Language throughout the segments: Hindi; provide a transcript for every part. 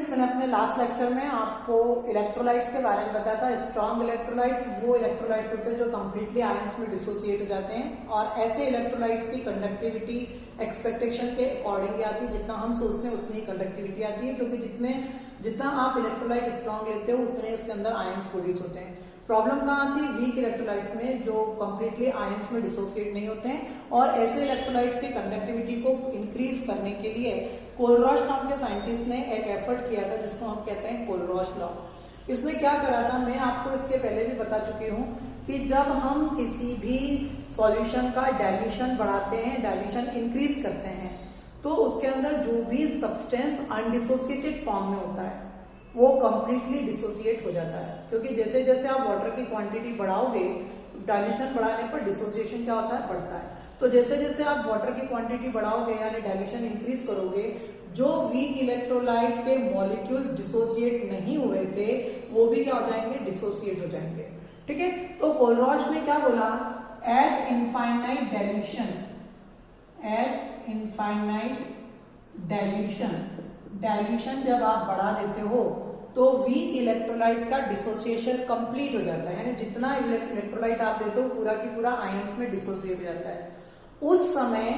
स्टूडेंट्स, मैंने अपने लास्ट लेक्चर में आपको इलेक्ट्रोलाइट्स के बारे में बताया था। स्ट्रॉन्ग इलेक्ट्रोलाइट्स वो इलेक्ट्रोलाइट्स होते हैं जो कंप्लीटली आयंस में डिसोसिएट हो जाते हैं, और ऐसे इलेक्ट्रोलाइट्स की कंडक्टिविटी एक्सपेक्टेशन के अकॉर्डिंग आती है। जितना हम सोचते हैं उतनी कंडक्टिविटी आती है, क्योंकि जितना आप इलेक्ट्रोलाइट स्ट्रॉन्ग लेते हो उतने उसके अंदर आयंस प्रोड्यूस होते हैं। प्रॉब्लम कहाँ थी? वीक इलेक्ट्रोलाइट्स में, जो कंप्लीटली आयंस में डिसोसिएट नहीं होते हैं। और ऐसे इलेक्ट्रोलाइट्स की कंडक्टिविटी को इंक्रीज करने के लिए कोलरॉश नाम के साइंटिस्ट ने एक एफर्ट किया था, जिसको हम कहते हैं कोलरॉश लॉ। इसने क्या करा था, मैं आपको इसके पहले भी बता चुकी हूँ कि जब हम किसी भी सॉल्यूशन का डाइल्यूशन बढ़ाते हैं, डाइल्यूशन इंक्रीज करते हैं, तो उसके अंदर जो भी सब्सटेंस अनडिसोसिएटेड फॉर्म में होता है वो कंप्लीटली डिसोसिएट हो जाता है। क्योंकि जैसे जैसे आप वाटर की क्वांटिटी बढ़ाओगे, डाइल्यूशन बढ़ाने पर डिसोसिएशन क्या होता है? बढ़ता है। तो जैसे जैसे आप वाटर की क्वांटिटी बढ़ाओगे यानी डाइल्यूशन इंक्रीज करोगे, जो वीक इलेक्ट्रोलाइट के मॉलिक्यूल डिसोसिएट नहीं हुए थे वो भी क्या हो जाएंगे? डिसोसिएट हो जाएंगे। ठीक है, तो कोलरॉश ने क्या बोला? Eight infinite dilution, eight infinite dilution जब आप बढ़ा देते हो तो वीक इलेक्ट्रोलाइट का डिसोसिएशन कंप्लीट हो जाता है, यानी जितना इलेक्ट्रोलाइट आप लेते हो पूरा की पूरा आयंस में डिसोसिएट हो जाता है। उस समय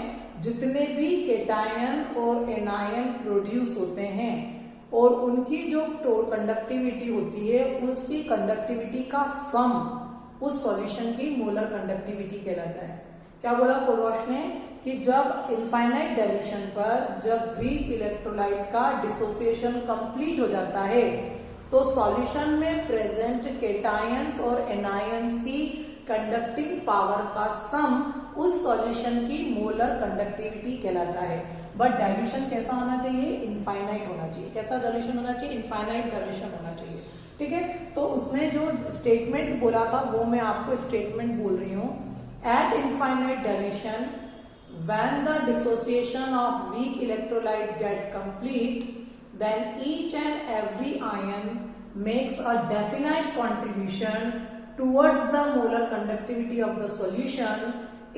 जितने भी केटायन और एनायन प्रोड्यूस होते हैं और उनकी जो कंडक्टिविटी होती है, उसकी कंडक्टिविटी का सम उस सॉल्यूशन की मोलर कंडक्टिविटी कहलाता है। क्या बोला कोलरॉश ने? कि जब इनफाइनाइट डाइल्यूशन पर जब वीक इलेक्ट्रोलाइट का डिसोसिएशन कंप्लीट हो जाता है तो सॉल्यूशन में प्रेजेंट केटायंस और एनायंस की कंडक्टिंग पावर का सम उस सॉल्यूशन की मोलर कंडक्टिविटी कहलाता है। बट डाइल्यूशन कैसा होना चाहिए? इनफाइनाइट होना चाहिए। कैसा डाइल्यूशन होना चाहिए? इनफाइनाइट डाइल्यूशन होना चाहिए। ठीक है, तो उसने जो स्टेटमेंट बोला था वो मैं आपको स्टेटमेंट बोल रही हूं। Eight infinite dilution when the dissociation of weak electrolyte get complete, then each and every ion makes a definite contribution towards the molar conductivity of the solution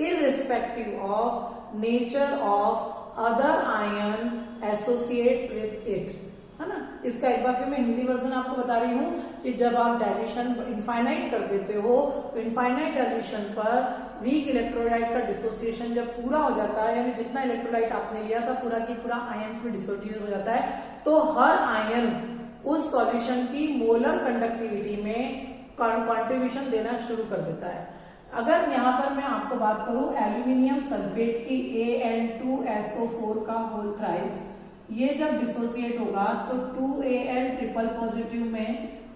irrespective of nature of other ion associates with it, है ना। इसका एक बार फिर मैं हिंदी वर्जन आपको बता रही हूँ कि जब आप डाइल्यूशन इनफाइनाइट कर देते हो, इनफाइनाइट डाइल्यूशन पर वीक इलेक्ट्रोलाइट का डिसोसिएशन जब पूरा हो जाता है, यानी जितना इलेक्ट्रोलाइट आपने लिया था पूरा की पूरा आयंस में डिसोसिएट हो जाता है, तो हर आयन उस सॉल्यूशन की मोलर कंडक्टिविटी में कंट्रीब्यूशन देना शुरू कर देता है। अगर यहाँ पर मैं आपको बात करूं एल्यूमिनियम सल्फेट की Al2SO4 का होल थ्राइस, ये जब डिसोसिएट होगा तो 2Al ट्रिपल पॉजिटिव में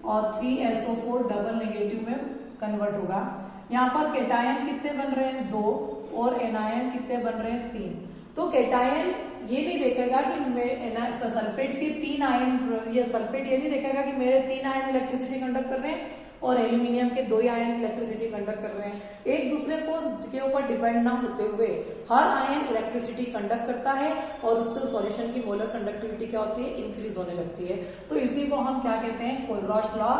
और 3SO4 डबल नेगेटिव में कन्वर्ट होगा। यहाँ पर केटायन कितने बन रहे हैं? 2, और एनायन कितने बन रहे हैं? 3। तो केटायन ये नहीं देखेगा कि सल्फेट के 3 आयन, ये सल्फेट ये नहीं देखेगा कि मेरे 3 आयन इलेक्ट्रिसिटी कंडक्ट कर रहे हैं और एल्यूमिनियम के 2 आयन इलेक्ट्रिसिटी कंडक्ट कर रहे हैं। एक दूसरे के ऊपर डिपेंड ना होते हुए हर आयन इलेक्ट्रिसिटी कंडक्ट करता है और उससे सॉल्यूशन की मोलर कंडक्टिविटी क्या होती है? इंक्रीज होने लगती है। तो इसी को हम क्या कहते हैं? Kohlrausch law.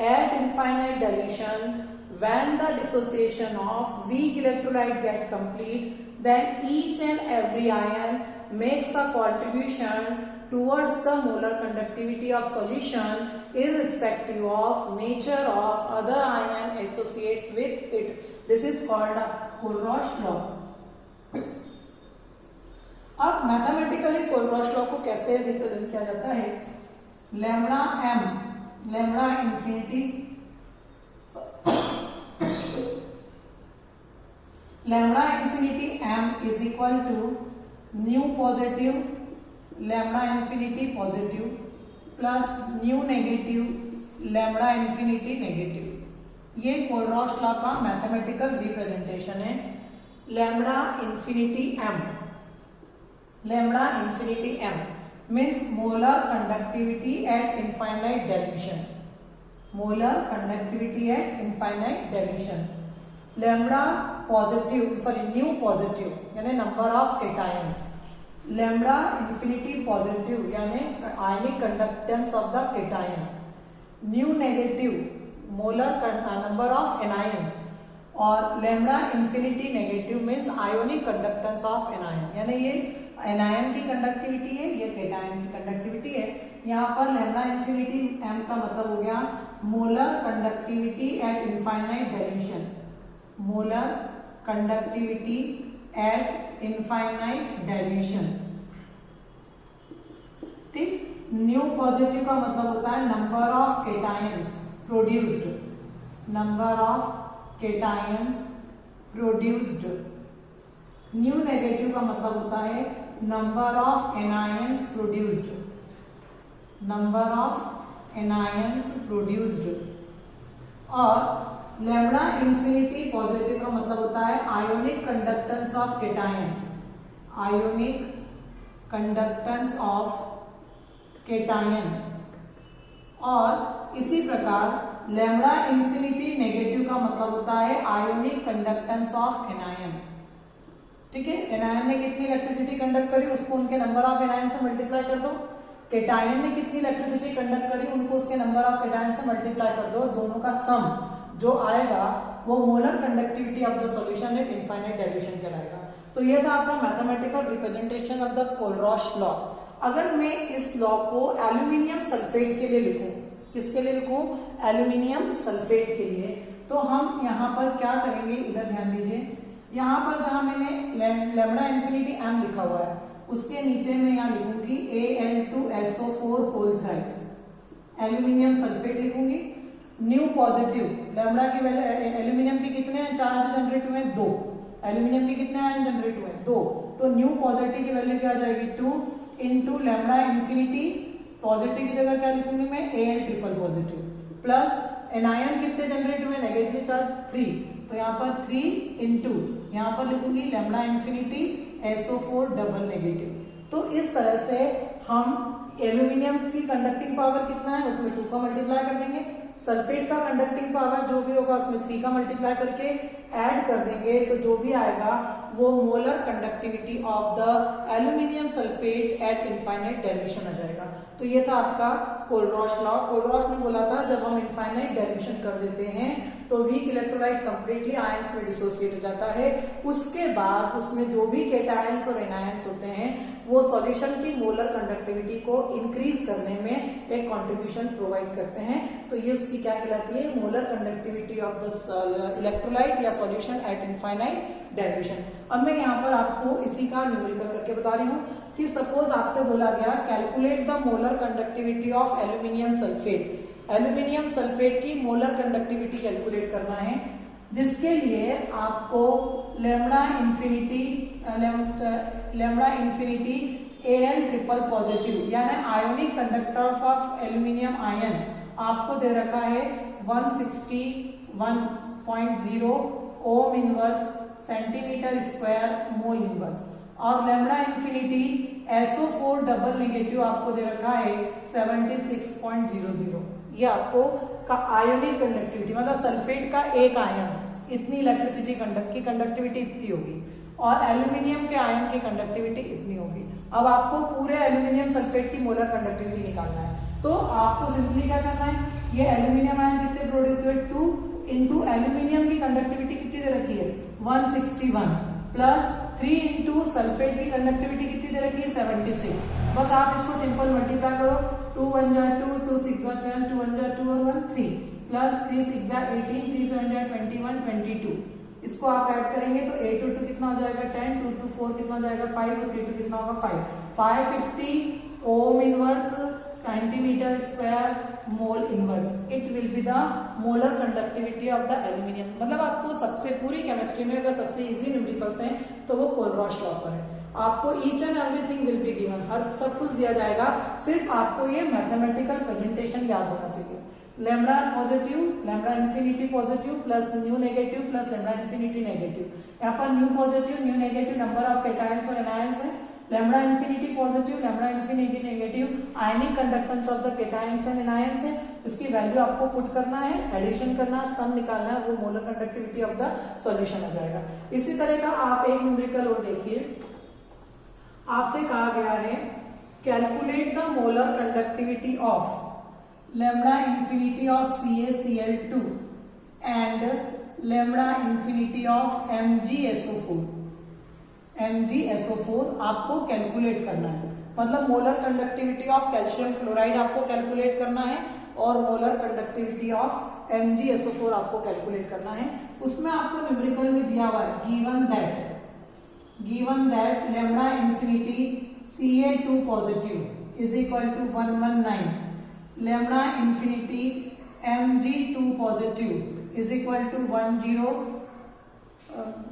At infinite dilution when the dissociation of weak electrolyte get complete, then each and every ion makes a contribution towards the molar conductivity of solution irrespective of nature of other ion associates with it. This is called a Kohlrausch law. अब मैथमेटिकली कोलरॉश लॉ को कैसे रिप्रेजेंट किया जाता है? Lambda m, lambda infinity, lambda infinity m is equal to new positive lambda infinity positive plus nu negative lambda infinity negative. ये कोलरॉश लॉ का मैथमेटिकल रिप्रेजेंटेशन है। Lambda infinity m, lambda infinity m means molar conductivity at infinite dilution, molar conductivity at infinite dilution. Lambda positive nu positive यानी number of cations, lambda infinity positive यानी ionic conductance of the cation, nu negative molar number of anions, और lambda infinity negative means ionic conductance of anion, यानी ये एनायन की कंडक्टिविटी है, ये केटायन की कंडक्टिविटी है। यहाँ पर लैम्डा इंफिनिटी m का मतलब हो गया molar conductivity at infinite dilution, molar conductivity at infinite dilution. ठीक। न्यू पॉजिटिव का मतलब होता है number of cations produced, number of cations produced. New negative का मतलब होता है number of anions produced, number of anions produced. और लैम्डा इंफिनिटी पॉजिटिव का मतलब होता है ionic conductance of cations, ionic conductance of cation. और इसी प्रकार लैम्डा इंफिनिटी नेगेटिव का मतलब होता है आयोनिक कंडक्टेंस ऑफ एनायन। ठीक है, एनायन ने कितनी इलेक्ट्रिसिटी कंडक्ट करी उसको उनके नंबर ऑफ एनायन से मल्टीप्लाई कर दो, केटायन ने कितनी इलेक्ट्रिसिटी कंडक्ट करी उनको उसके नंबर ऑफ केटायन से मल्टीप्लाई कर दो, दोनों का सम जो आएगा वो molar conductivity of the solution at infinite dilution कहलाएगा। तो ये था आपका mathematical representation of the Kohlrausch law. अगर मैं इस लॉ को एल्यूमिनियम सल्फेट के लिए लिखूं, किसके लिए लिखूं? एल्यूमिनियम सल्फेट के लिए, तो हम यहाँ पर क्या करेंगे, इधर ध्यान दीजिए। यहाँ पर जहां मैंने लैम्डा इंफिनिटी m लिखा हुआ है उसके नीचे मैं यहाँ लिखूंगी Al2SO4 whole thrice, aluminium sulphate लिखूंगी। न्यू पॉजिटिव लैम्डा की वैल्यू, एल्यूमिनियम के कितने चार्ज जनरेट हुए? 2। एल्यूमिनियम के कितने आयन जनरेट हुए? 2। तो न्यू पॉजिटिव की वैल्यू क्या आ जाएगी? 2 इंटू लैम्डा इंफिनिटी, पॉजिटिव की जगह क्या लिखूंगी मैं? Al triple positive, plus anion कितने जनरेट हुए? नेगेटिव चार्ज 3, तो यहाँ पर 3 इंटू यहाँ पर लिखूंगी lambda infinity SO4 double negative. तो इस तरह से हम एल्यूमिनियम की कंडक्टिंग पावर कितना है उसमें 2 का मल्टीप्लाई कर देंगे, सल्फेट का कंडक्टिंग पावर जो भी होगा उसमें 3 का मल्टीप्लाई करके ऐड कर देंगे, तो जो भी आएगा वो molar conductivity of the aluminium sulphate at infinite dilution आ जाएगा। तो ये था आपका कोलरॉश लॉ। कोलरॉश ने बोला था जब हम इनफाइनाइट डाइल्यूशन कर देते हैं तो वीक इलेक्ट्रोलाइट कंप्लीटली आयंस में डिसोसिएट हो जाता है, उसके बाद उसमें जो भी केटायंस और एनायंस होते हैं वो सॉल्यूशन की मोलर कंडक्टिविटी को इंक्रीज करने में एक कंट्रीब्यूशन प्रोवाइड करते हैं। तो ये उसकी क्या कहलाती है? Molar conductivity of the electrolyte या सॉल्यूशन एट इनफाइनाइट डाइल्यूशन। अब मैं यहाँ पर आपको इसी का न्यूमेरिकल करके बता रही हूँ कि सपोज आपसे बोला गया calculate the molar conductivity of aluminium sulphate. Aluminium sulphate की मोलर कंडक्टिविटी कैलकुलेट करना है, जिसके लिए आपको lambda infinity Al triple positive यानी ionic conductor of aluminium ion आपको दे रखा है 161.0 ohm inverse centimetre square mole inverse, और lambda infinity SO4 double negative आपको दे रखा है 76.00। ये आपको का आयोनिक कंडक्टिविटी मतलब सल्फेट का एक आयन इतनी इलेक्ट्रिसिटी की कंडक्टिविटी इतनी होगी और एल्यूमिनियम के आयन की कंडक्टिविटी इतनी होगी। अब आपको पूरे एल्यूमिनियम सल्फेट की मोलर कंडक्टिविटी निकालना है, तो आपको सिंपली क्या करना है, ये एल्यूमिनियम आयन कितने प्रोड्यूस हुए 2 इंटू एल्यूमिनियम की कंडक्टिविटी कितनी दे रखी है 161 प्लस 3 इंटू सल्फेट की कंडक्टिविटी कितनी दे रखी है 76। बस आप इसको सिंपल मल्टीप्लाई करो, 2 1 जा 2, 2 6 जा 12, 2 1 जा 2 और 1 3 प्लस 3 6 जा 18, 3 7 जा 21 22। इसको आप ऐड करेंगे तो 8 2 कितना हो जाएगा 10, 2 2 4 कितना हो जाएगा 5 और 3 2 कितना होगा 5, 550 ओम inverse centimetre square mole inverse. It will be the molar conductivity of the aluminium. मतलब आपको सबसे पूरी केमिस्ट्री में अगर सबसे इजी न्यूमेरिकल्स हैं तो वो कोलरॉश लॉ पर है। आपको each and everything will be given, हर सब कुछ दिया जाएगा, सिर्फ आपको ये मैथमेटिकल प्रेजेंटेशन याद होना चाहिए। Lambda positive, lambda infinity positive plus nu negative plus lambda infinity negative. यहाँ पर new positive new negative number of cations और एनायंस है, lambda infinity positive lambda infinity negative ionic conductance of the cations and anions है। इसकी वैल्यू आपको पुट करना है, एडिशन करना, सम निकालना है, वो molar conductivity of the solution आ जाएगा। इसी तरह का आप एक न्यूमेरिकल और देखिए, आपसे कहा गया है calculate the molar conductivity of lambda infinity of CaCl2 and lambda infinity of MgSO4 MgSO4 आपको कैलकुलेट करना है। मतलब molar conductivity of calcium chloride आपको कैलकुलेट करना है और मोलर कंडक्टिविटी ऑफ MgSO4 आपको कैलकुलेट करना है। उसमें आपको न्यूमेरिकल में दिया हुआ है given that lambda infinity Ca2 positive is equal to 119, lambda infinity Mg2 positive is equal to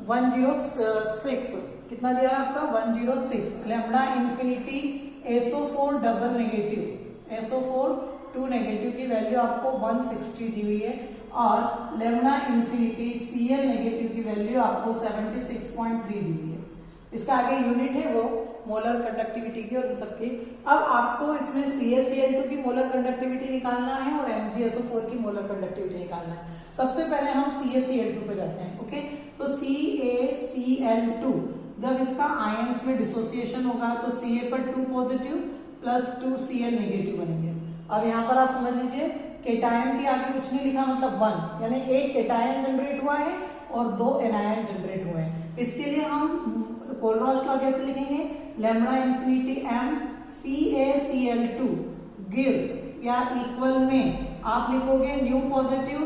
106। कितना दिया है आपका 106। Lambda infinity SO4 double negative SO4 2 negative की वैल्यू आपको 160 दी हुई है और लैम्डा इंफिनिटी Cl नेगेटिव की वैल्यू आपको 76.3 दी हुई है। इसका आगे यूनिट है वो मोलर कंडक्टिविटी की और इन सबकी। अब आपको इसमें CaCl2 की मोलर कंडक्टिविटी निकालना है और MgSO4 की मोलर कंडक्टिविटी निकालना है। सबसे पहले हम CaCl2 पे जाते हैं। ओके, तो CaCl2 जब इसका आयंस में डिसोसिएशन होगा तो Ca पर 2 पॉजिटिव प्लस 2 Cl नेगेटिव बनेंगे। अब यहाँ पर आप समझ लीजिए केटायन के आगे कुछ नहीं लिखा, मतलब 1, यानी एक केटायन जनरेट हुआ है और 2 एनायन जनरेट हुए हैं। इसके लिए हम कोलरॉस लॉ कैसे लिखेंगे, lambda infinity M CaCl2 gives या इक्वल में आप लिखोगे nu positive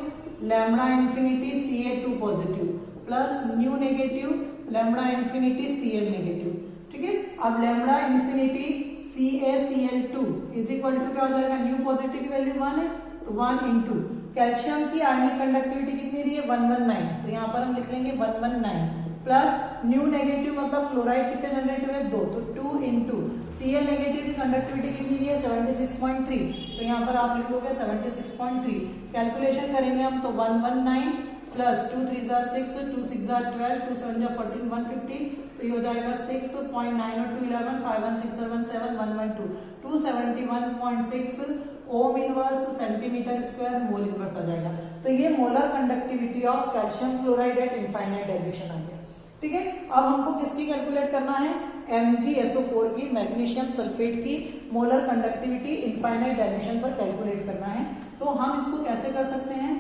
lambda infinity Ca2 positive plus nu negative lambda infinity Cl negative. ठीक है, अब lambda infinity CaCl2 is equal to क्या हो जाएगा, न्यू पॉजिटिव की वैल्यू 1 है तो 1 इंटू कैल्शियम की आयनिक कंडक्टिविटी कितनी दी है 119, तो यहाँ पर हम लिख लेंगे 119 प्लस न्यू नेगेटिव मतलब क्लोराइड कितने जनरेट हुए 2, तो 2 इंटू Cl नेगेटिव की कंडक्टिविटी कितनी दी है 76.3, तो यहाँ पर आप लिखोगे 76.3। कैलकुलेशन करेंगे हम तो 119 प्लस 2 3 6, 2 6 12, 2 7 14, 150, तो ये हो जाएगा 6.90211 51677 112 271.6 ohm inverse centimetre square mole inverse आ जाएगा। तो ये molar conductivity of calcium chloride at infinite dilution आ गया। ठीक है, अब हमको किसकी कैलकुलेट करना है, MgSO4 की, मैग्नीशियम सल्फेट की मोलर कंडक्टिविटी इनफाइनाइट डाइल्यूशन पर कैलकुलेट करना है। तो हम इसको कैसे कर सकते हैं,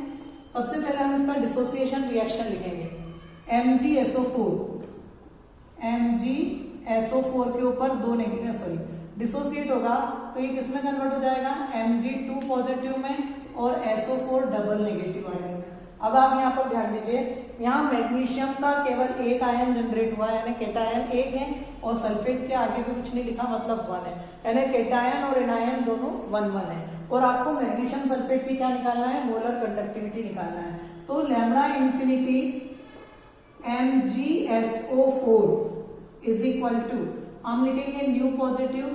सबसे पहले हम इसका डिसोसिएशन रिएक्शन लिखेंगे। MgSO4 के ऊपर 2 नेगेटिव डिसोसिएट होगा तो ये किसमें कन्वर्ट हो जाएगा, Mg2 पॉजिटिव में और SO4 डबल नेगेटिव आयन में। अब आप यहाँ पर ध्यान दीजिए, यहाँ मैग्नीशियम का केवल एक आयन जनरेट हुआ है, यानी केटायन एक है और सल्फेट के आगे भी कुछ नहीं लिखा, मतलब 1 है, यानी केटायन और एनायन दोनों 1-1 है। और आपको मैग्नीशियम सल्फेट की क्या निकालना है, मोलर कंडक्टिविटी निकालना है। तो lambda infinity MgSO4 is equal to हम लिखेंगे nu positive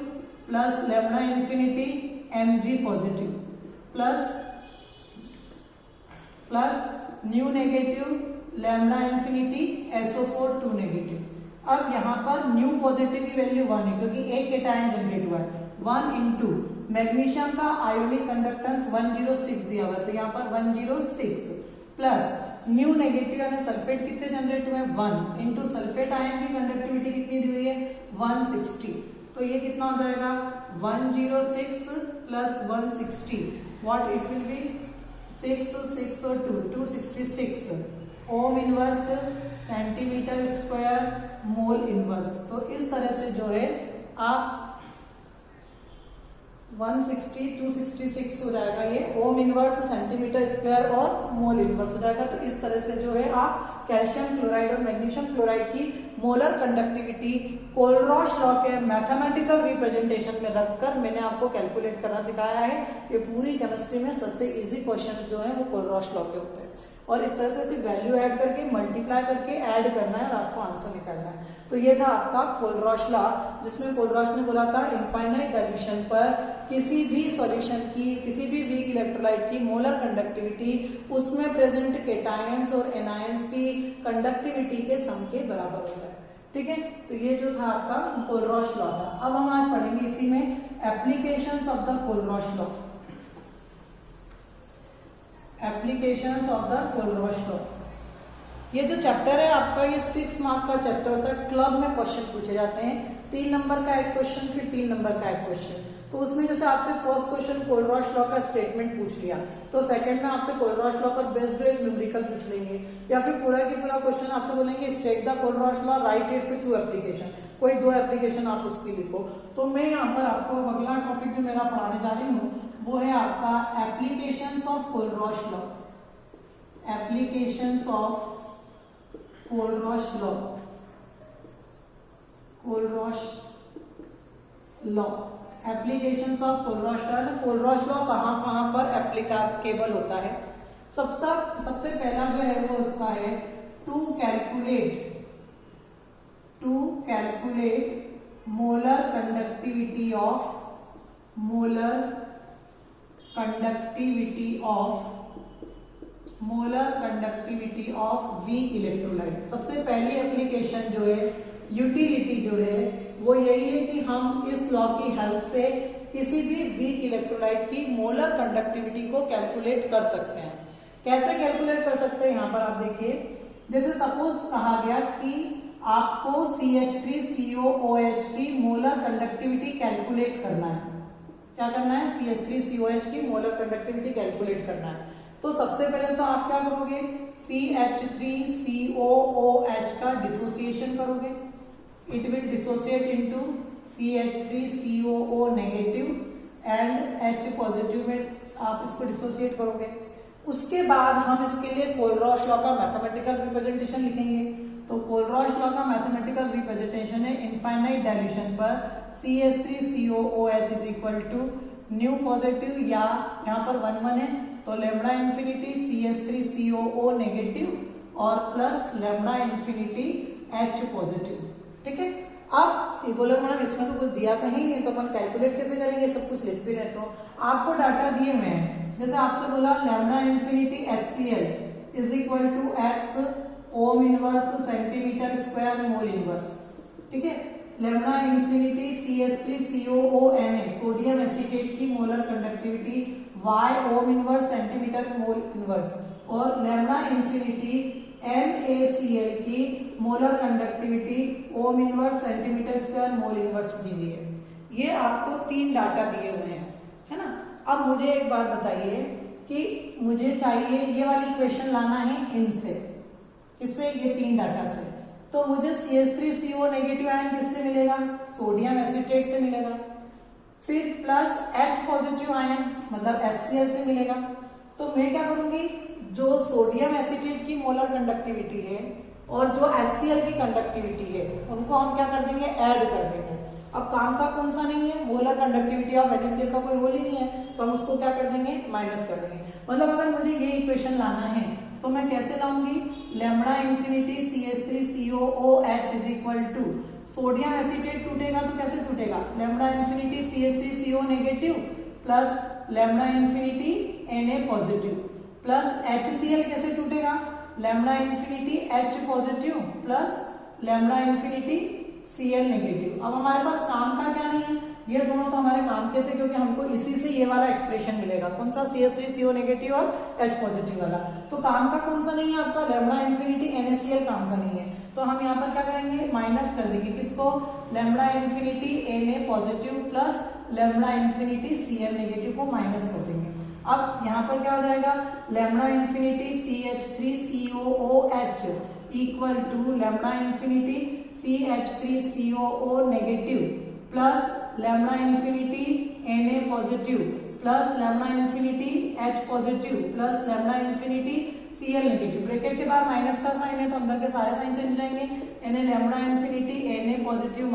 plus lambda infinity Mg positive plus nu negative lambda infinity SO4 2 negative. अब यहाँ पर न्यू पॉजिटिव की वैल्यू 1 है क्योंकि एक केटायन जनरेट हुआ है, 1 इंटू मैग्नीशियम का आयोनिक कंडक्टेंस 106 दिया हुआ है तो यहाँ पर 106 प्लस न्यू नेगेटिव यानी सल्फेट कितने जनरेट हुए 1 इंटू सल्फेट आयन की कंडक्टिविटी कितनी दी हुई है 160, तो ये कितना हो जाएगा 106 plus 160 what it will be 6 6 और 2 266 ओम inverse centimetre square mole inverse. तो इस तरह से जो है आप 160 266 हो जाएगा, ये ओम इनवर्स सेंटीमीटर स्क्वायर और मोल इनवर्स हो जाएगा। तो इस तरह से जो है आप कैल्शियम क्लोराइड और मैग्नीशियम क्लोराइड की मोलर कंडक्टिविटी कोलरॉस लॉ के मैथमेटिकल रिप्रेजेंटेशन में रखकर मैंने आपको कैलकुलेट करना सिखाया है। ये पूरी केमिस्ट्री में सबसे इजी क्वेश्चन जो है वो कोलरॉस लॉ के होते हैं और इस तरह से सिर्फ वैल्यू ऐड करके मल्टीप्लाई करके ऐड करना है और आपको आंसर निकालना है। तो ये था आपका कोलरॉस लॉ, जिसमें कोलरॉस ने बोला था इनफाइनाइट डाइल्यूशन पर किसी भी सॉल्यूशन की, किसी भी वीक इलेक्ट्रोलाइट की मोलर कंडक्टिविटी उसमें प्रेजेंट केटायंस और एनायंस की कंडक्टिविटी के सम के बराबर होता है। ठीक है, तो ये जो था आपका कोलरॉस लॉ था। अब हम आज पढ़ेंगे इसी में applications of the कोलरॉस law, applications of the कोलरॉस law. ये जो चैप्टर है आपका, ये 6 मार्क का चैप्टर होता है। क्लब में क्वेश्चन पूछे जाते हैं 3 नंबर का एक क्वेश्चन, फिर 3 नंबर का एक क्वेश्चन। तो उसमें जैसे आपसे फर्स्ट क्वेश्चन कोलरॉश लॉ का स्टेटमेंट पूछ लिया, तो सेकंड में आपसे कोलरॉश लॉ पर बेस्ड एक न्यूमेरिकल पूछ लेंगे, या फिर पूरा की पूरा क्वेश्चन आपसे बोलेंगे state the Kohlrausch law, right it's 2 application, कोई 2 एप्लीकेशन आप उसकी लिखो। तो मैं यहाँ पर आपको अगला टॉपिक जो मेरा पढ़ाने जा रही हूँ वो है आपका applications of Kohlrausch law. Applications of Kohlrausch law, Kohlrausch law, applications of Kohlrausch law. Kohlrausch law कहाँ पर एप्लीकेबल होता है? सबसे पहला जो है वो उसका है to calculate molar conductivity of weak electrolyte. सबसे पहली एप्लीकेशन जो है, यूटिलिटी जो है वो यही है कि हम इस लॉ की हेल्प से किसी भी वीक इलेक्ट्रोलाइट की मोलर कंडक्टिविटी को कैलकुलेट कर सकते हैं। कैसे कैलकुलेट कर सकते हैं? यहाँ पर आप देखिए, जैसे सपोज कहा गया कि आपको CH3COOH की मोलर कंडक्टिविटी कैलकुलेट करना है। क्या करना है? CH3COH की मोलर कंडक्टिविटी कैलकुलेट करना है। तो सबसे पहले तो आप क्या करोगे? CH3COOH का डिसोसिएशन करोगे। It will dissociate into CH3COO negative and H positive में आप इसको डिसोसिएट करोगे। उसके बाद हम इसके लिए कोलरॉश लॉ का मैथमेटिकल रिप्रेजेंटेशन लिखेंगे। तो कोलरॉश लॉ का मैथमेटिकल रिप्रेजेंटेशन है इनफाइनाइट डाइल्यूशन पर CH3COOH is equal to new positive, या यहाँ पर 1 1 है तो लैम्डा इंफिनिटी CH3COO नेगेटिव और plus lambda infinity H positive. ठीक है। अब ये बोलो मैडम इसमें तो कुछ दिया कहीं नहीं, तो अपन कैलकुलेट कैसे करेंगे? सब कुछ लिखते रहते हो। आपको डाटा दिए हुए हैं, जैसे आपसे बोला lambda infinity HCl is equal to x ohm inverse centimetre square mole inverse. ठीक है। Lambda infinity CH3COONA sodium acetate की molar conductivity y ohm inverse centimetre mole inverse, और लैम्डा इंफिनिटी NaCl की molar conductivity ohm inverse centimetre square mole inverse दी हुई है। ये आपको 3 डाटा दिए हुए हैं, है ना। अब मुझे एक बात बताइए कि मुझे चाहिए ये वाली इक्वेशन लाना है इनसे, इससे ये 3 डाटा से। तो मुझे CH3CO नेगेटिव आयन किससे मिलेगा? सोडियम एसीटेट से मिलेगा। फिर प्लस H पॉजिटिव आयन मतलब HCl से मिलेगा। तो मैं क्या करूंगी, जो सोडियम एसीटेट की मोलर कंडक्टिविटी है और जो HCl की कंडक्टिविटी है उनको हम क्या कर देंगे? ऐड कर देंगे। अब काम का कौन सा नहीं है? मोलर कंडक्टिविटी ऑफ NaCl का कोई रोल ही नहीं है, तो हम उसको क्या कर देंगे? माइनस कर देंगे। मतलब अगर मुझे ये इक्वेशन लाना है तो मैं कैसे लाऊंगी? Lambda infinity CH3COOH is equal to sodium acetate टूटेगा तो कैसे टूटेगा? Lambda infinity CH3CO negative plus lambda infinity Na positive plus HCl कैसे टूटेगा? Lambda infinity H positive plus lambda infinity Cl negative. अब हमारे पास काम का क्या नहीं है? ये दोनों तो हमारे काम के थे, क्योंकि हमको इसी से ये वाला एक्सप्रेशन मिलेगा। कौन सा? CH3CO नेगेटिव और H पॉजिटिव वाला। तो काम का कौन सा नहीं है आपका? लैम्डा इंफिनिटी NaCl काम का नहीं है। तो हम यहाँ पर क्या करेंगे? माइनस कर देंगे। किसको? Lambda infinity Na positive plus lambda infinity Cl negative को माइनस कर देंगे। अब यहाँ पर क्या हो जाएगा? Lambda infinity CH3COOH equal to lambda infinity CH3COO negative plus lambda infinity Na positive plus lambda infinity H positive plus lambda infinity Cl negative. Bracket के बाद माइनस का साइन है तो अंदर के सारे साइन चेंज जाएंगे। Na lambda infinity Na positive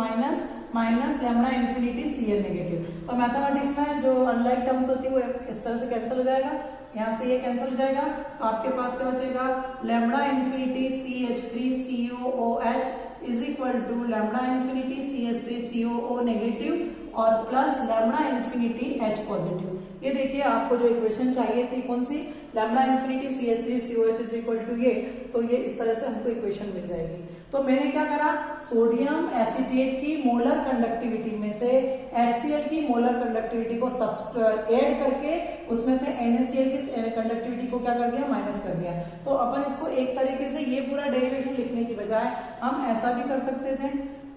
minus lambda infinity Cl negative. तो मैथमेटिक्स में जो अनलाइक टर्म्स होती है वो इस तरह से कैंसिल हो जाएगा, यहाँ से ये कैंसिल हो जाएगा। तो आपके पास क्या बचेगा? Lambda infinity CH3COOH is equal to lambda infinity CH3COO negative और plus lambda infinity H positive. ये देखिए आपको जो इक्वेशन चाहिए थी कौन सी? Lambda infinity CH3COH is equal to ये, तो ये इस तरह से हमको इक्वेशन मिल जाएगी। तो मैंने क्या करा? सोडियम एसीटेट की मोलर कंडक्टिविटी में से HCl की मोलर कंडक्टिविटी को ऐड करके उसमें से NaCl की कंडक्टिविटी को क्या कर दिया? माइनस कर दिया। तो अपन इसको एक तरीके से ये पूरा डेरिवेशन लिखने की बजाय हम ऐसा भी कर सकते थे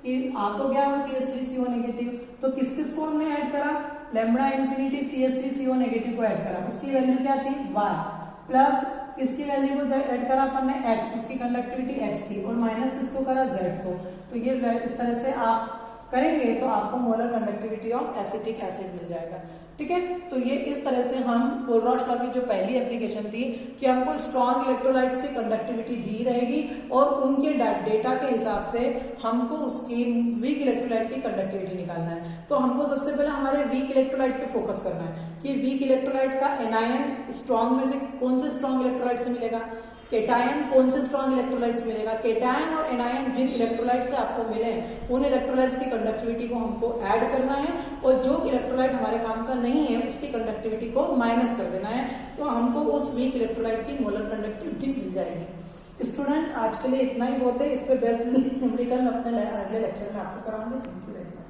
कि आ तो गया वो CH3CO नेगेटिव, तो किस किस को हमने ऐड करा, लैम्बडा इंफिनिटी CH3CO नेगेटिव को ऐड करा, उसकी वैल्यू क्या थी y, प्लस इसकी वैल्यू को ऐड करा अपन ने x, उसकी कंडक्टिविटी x थी, और माइनस किसको करा z को। तो ये इस तरह से आप करेंगे तो आपको molar conductivity of acetic acid मिल जाएगा। ठीक है, तो ये इस तरह से हम कोलरॉच लॉ की जो पहली एप्लीकेशन थी कि हमको स्ट्रॉन्ग इलेक्ट्रोलाइट्स की कंडक्टिविटी दी रहेगी और उनके डेटा के हिसाब से हमको उसकी वीक इलेक्ट्रोलाइट की कंडक्टिविटी निकालना है। तो हमको सबसे पहले हमारे वीक इलेक्ट्रोलाइट पे फोकस करना है कि वीक इलेक्ट्रोलाइट का एनायन स्ट्रॉन्ग में से कौन से स्ट्रॉन्ग इलेक्ट्रोलाइट से मिलेगा, केटायन कौन से स्ट्रॉन्ग इलेक्ट्रोलाइट से मिलेगा। केटायन और एनायन जिन इलेक्ट्रोलाइट से आपको मिले उन इलेक्ट्रोलाइट्स की कंडक्टिविटी को हमको ऐड करना है, और जो इलेक्ट्रोलाइट हमारे काम का नहीं है उसकी कंडक्टिविटी को माइनस कर देना है, तो हमको उस वीक इलेक्ट्रोलाइट की मोलर कंडक्टिविटी मिल जाएगी। स्टूडेंट आज के लिए इतना ही बहुत है, इस पे बेस्ट न्यूमेरिकल अपने अगले लेक्चर में आपको कराऊंगे। Thank you very much.